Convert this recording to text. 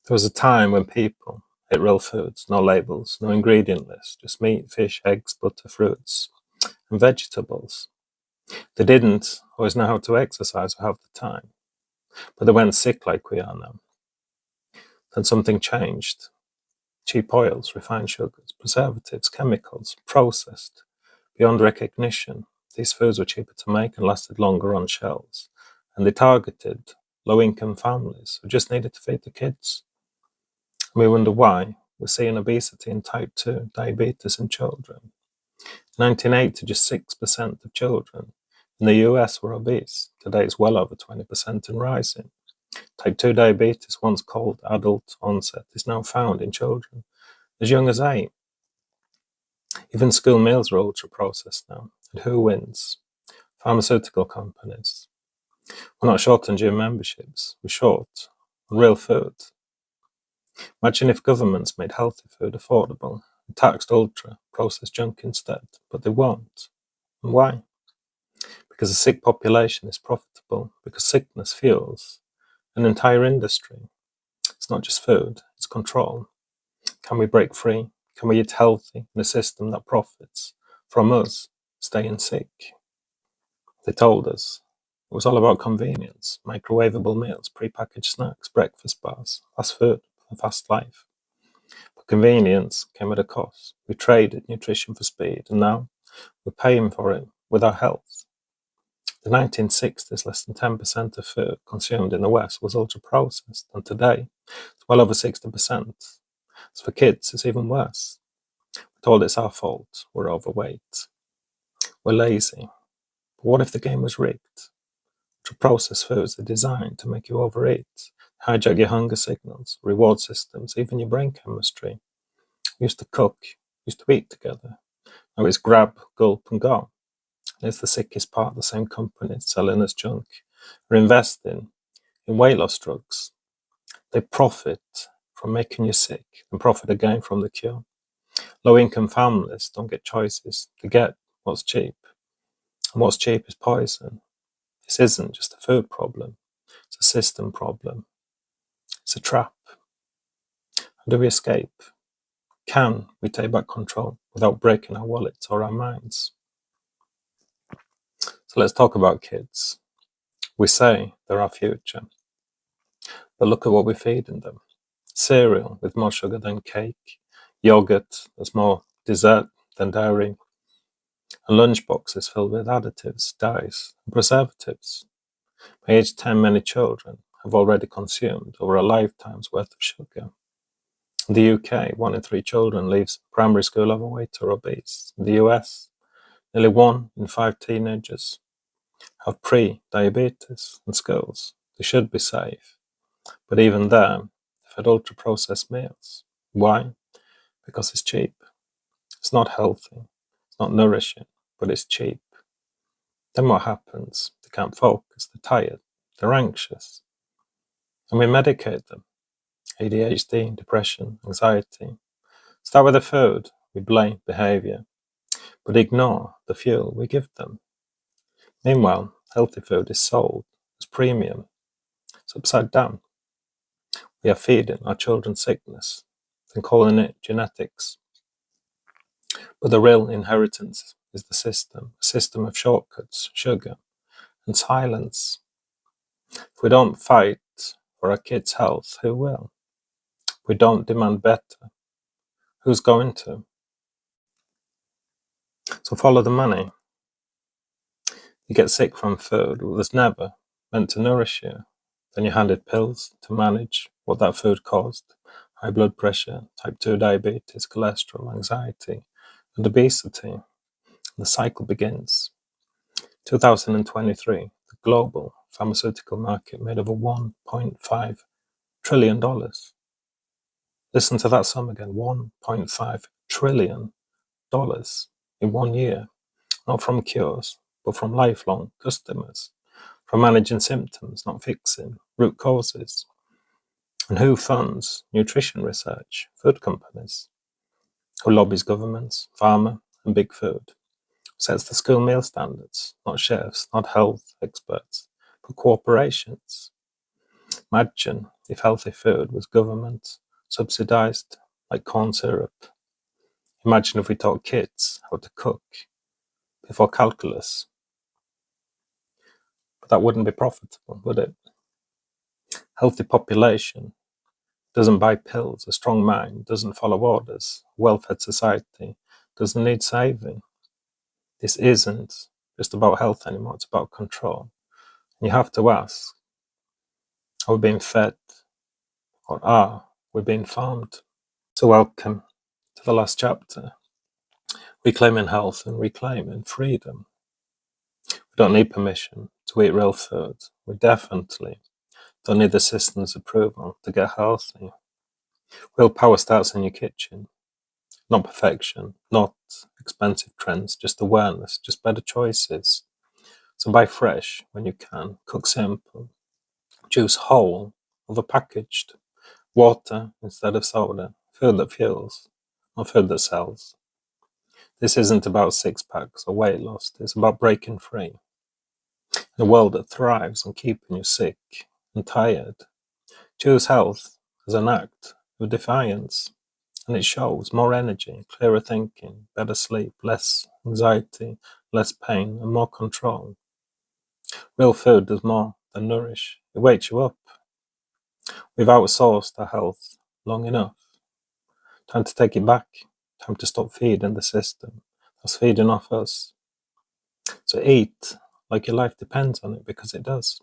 There was a time when people ate real foods, no labels, no ingredient list, just meat, fish, eggs, butter, fruits, and vegetables. They didn't always know how to exercise or have the time, but they weren't sick like we are now. Then something changed. Cheap oils, refined sugars, preservatives, chemicals, processed beyond recognition. These foods were cheaper to make and lasted longer on shelves, and they targeted low-income families who just needed to feed the kids. And we wonder why we're seeing obesity and type 2 diabetes in children. In 1980, just 6% of children in the US were obese. Today it's well over 20% and rising. Type 2 diabetes, once called adult onset, is now found in children as young as 8. Even school meals are ultra-processed now. And who wins? Pharmaceutical companies. We're not short on gym memberships, we're short on real food. Imagine if governments made healthy food affordable and taxed ultra-processed junk instead, but they won't. And why? Because a sick population is profitable, because sickness fuels an entire industry. It's not just food, it's control. Can we break free? Can we eat healthy in a system that profits from us staying sick? They told us it was all about convenience, microwavable meals, prepackaged snacks, breakfast bars, fast food, a fast life. But convenience came at a cost. We traded nutrition for speed, and now we're paying for it with our health. In the 1960s, less than 10% of food consumed in the West was ultra-processed, and today it's well over 60%. As for kids, it's even worse. We're told it's our fault, we're overweight, we're lazy. But what if the game was rigged? Ultra-processed foods are designed to make you overeat, hijack your hunger signals, reward systems, even your brain chemistry. We used to cook, used to eat together. Now it's grab, gulp, and go. And it's the sickest part. The same companies selling us junk are investing in weight loss drugs. They profit from making you sick and profit again from the cure. Low-income families don't get choices. They get what's cheap. And what's cheap is poison. This isn't just a food problem. It's a system problem. It's a trap. How do we escape? Can we take back control without breaking our wallets or our minds? So let's talk about kids. We say they're our future. But look at what we're feeding them. Cereal with more sugar than cake. Yogurt that's more dessert than dairy. And lunchboxes filled with additives, dyes, and preservatives. By age 10, many children have already consumed over a lifetime's worth of sugar. In the UK, 1 in 3 children leaves primary school overweight or obese. In the US, nearly 1 in 5 teenagers have pre-diabetes in schools. They should be safe. But even there, they've had ultra-processed meals. Why? Because it's cheap. It's not healthy. It's not nourishing, but it's cheap. Then what happens? They can't focus, they're tired, they're anxious. And we medicate them. ADHD, depression, anxiety. Start with the food, we blame behavior, but ignore the fuel we give them. Meanwhile, healthy food is sold as premium. It's upside down. We are feeding our children sickness and calling it genetics. But the real inheritance is the system, a system of shortcuts, sugar, and silence. If we don't fight for our kids' health, who will? If we don't demand better, who's going to? So follow the money. You get sick from food that was never meant to nourish you. Then you're handed pills to manage what that food caused. High blood pressure, type 2 diabetes, cholesterol, anxiety, and obesity. The cycle begins. 2023, the global pharmaceutical market made over $1.5 trillion. Listen to that sum again, $1.5 trillion in 1 year. Not from cures, but from lifelong customers. From managing symptoms, not fixing root causes. And who funds nutrition research? Food companies. Who lobbies governments, pharma, and big food? Sets the school meal standards, not chefs, not health experts, but corporations. Imagine if healthy food was government subsidized like corn syrup. Imagine if we taught kids how to cook before calculus. But that wouldn't be profitable, would it? Healthy population doesn't buy pills. A strong mind doesn't follow orders. A well-fed society doesn't need saving. This isn't just about health anymore, it's about control. And you have to ask, are we being fed or are we being farmed? So welcome to the last chapter, reclaiming health and reclaiming freedom. We don't need permission to eat real food. We definitely don't need the system's approval to get healthy. Real power starts in your kitchen. Not perfection, not expensive trends, just awareness, just better choices. So buy fresh when you can, cook simple, choose whole over packaged, water instead of soda, food that fuels, not food that sells. This isn't about six packs or weight loss, it's about breaking free. In a world that thrives on keeping you sick and tired, choose health as an act of defiance. And it shows more energy, clearer thinking, better sleep, less anxiety, less pain, and more control. Real food does more than nourish. It wakes you up. We've outsourced our health long enough. Time to take it back. Time to stop feeding the system that's feeding off us. So eat like your life depends on it, because it does.